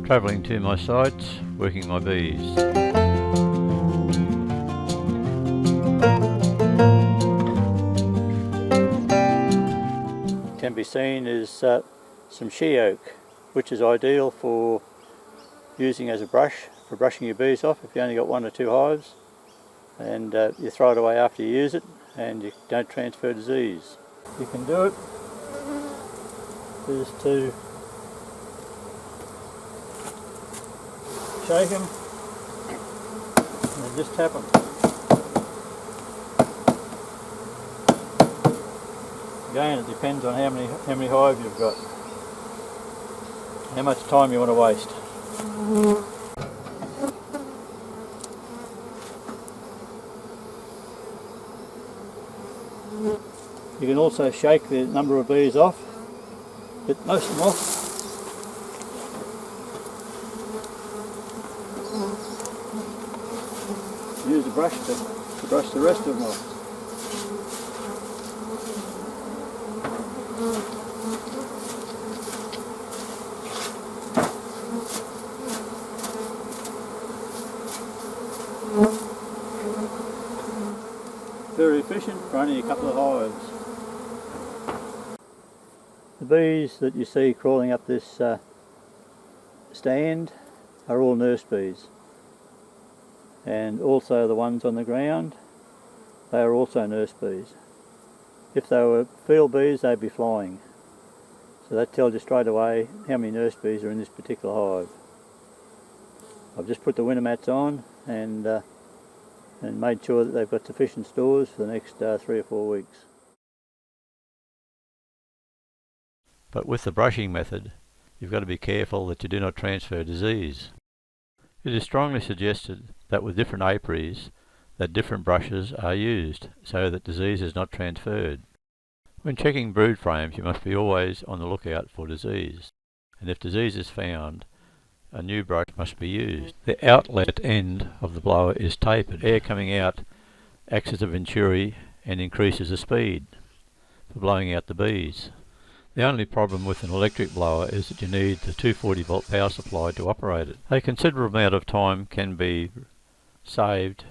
travelling to my sites, working my bees. Can be seen is some she oak, which is ideal for using as a brush for brushing your bees off if you only got 1 or 2 hives, and you throw it away after you use it and you don't transfer disease. You can do it is to shake them and just tap them. Again, it depends on how many hives you've got, how much time you want to waste. You can also shake the number of bees off, get most of them off. Use a brush to brush the rest of them off. Very efficient for only a couple of hives. The bees that you see crawling up this stand are all nurse bees, and also the ones on the ground, they are also nurse bees. If they were field bees, they'd be flying, so that tells you straight away how many nurse bees are in this particular hive. I've just put the winter mats on and made sure that they've got sufficient stores for the next 3 or 4 weeks. But with the brushing method, you've got to be careful that you do not transfer disease. It is strongly suggested that with different apiaries, that different brushes are used so that disease is not transferred. When checking brood frames, you must be always on the lookout for disease, and if disease is found, a new brush must be used. The outlet end of the blower is tapered. Air coming out acts as a venturi and increases the speed for blowing out the bees. The only problem with an electric blower is that you need the 240 volt power supply to operate it. A considerable amount of time can be saved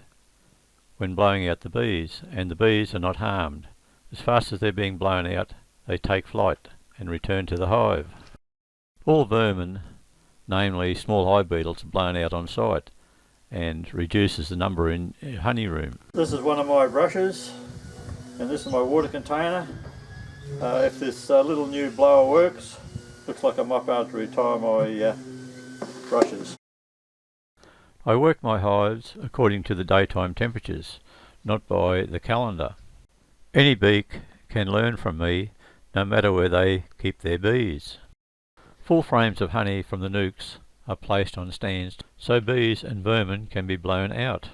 when blowing out the bees, and the bees are not harmed. As fast as they're being blown out, they take flight and return to the hive. All vermin, namely small hive beetles, are blown out on site and reduces the number in honey room. This is one of my brushes, and this is my water container. If this little new blower works, looks like I might be able to retire my brushes. I work my hives according to the daytime temperatures, not by the calendar. Any bee can learn from me, no matter where they keep their bees. Full frames of honey from the nukes are placed on stands so bees and vermin can be blown out.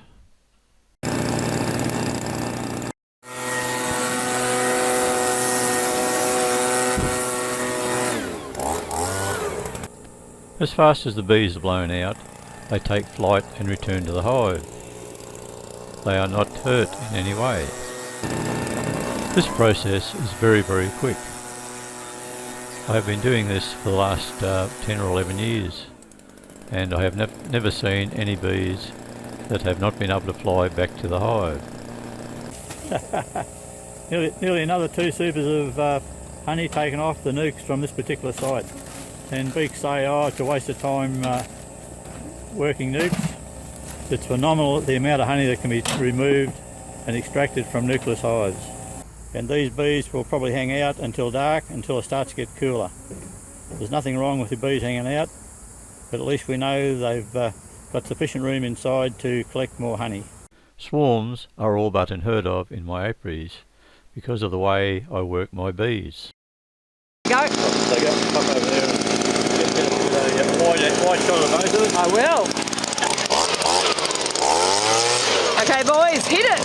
As fast as the bees are blown out, they take flight and return to the hive. They are not hurt in any way. This process is very, very quick. I have been doing this for the last 10 or 11 years, and I have never seen any bees that have not been able to fly back to the hive. nearly another 2 supers of honey taken off the nukes from this particular site. And beaks say, oh, it's a waste of time working nukes. It's phenomenal the amount of honey that can be removed and extracted from nucleus hives. And these bees will probably hang out until dark, until it starts to get cooler. There's nothing wrong with the bees hanging out, but at least we know they've got sufficient room inside to collect more honey. Swarms are all but unheard of in my apiaries because of the way I work my bees. Go. So go pop over there and get a wide shot of both of them. I will. Okay boys, hit it!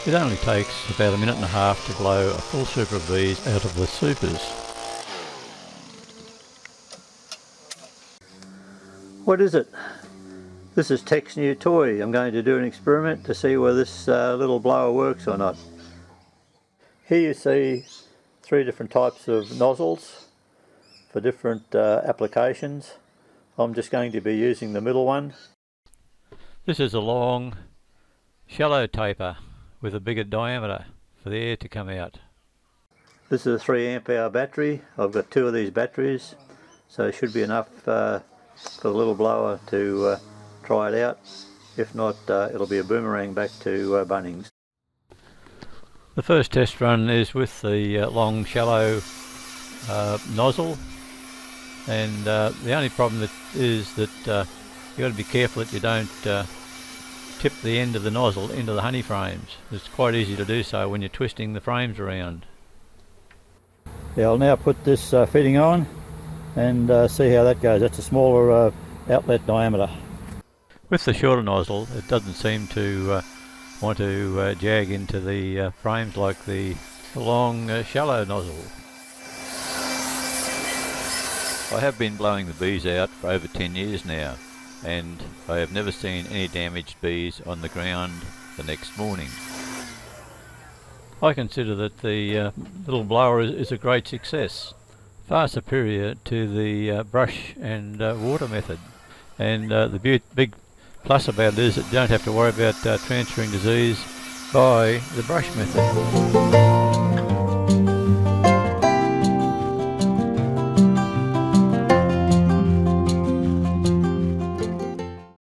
It only takes about 1.5 minutes to blow a full super of bees out of the supers. What is it? This is Tech's new toy. I'm going to do an experiment to see whether this little blower works or not. Here you see 3 different types of nozzles for different applications. I'm just going to be using the middle one. This is a long, shallow taper with a bigger diameter for the air to come out. This is a 3 amp hour battery. I've got 2 of these batteries, so it should be enough for the little blower to try it out. If not, it'll be a boomerang back to Bunnings. The first test run is with the long shallow nozzle, and the only problem is that you've got to be careful that you don't tip the end of the nozzle into the honey frames. It's quite easy to do so when you're twisting the frames around. Yeah, I'll now put this fitting on and see how that goes. That's a smaller outlet diameter. With the shorter nozzle, it doesn't seem to want to jag into the frames like the long shallow nozzle. I have been blowing the bees out for over 10 years now, and I have never seen any damaged bees on the ground the next morning. I consider that the little blower is a great success, far superior to the brush and water method. And the big plus about it is that you don't have to worry about transferring disease by the brush method.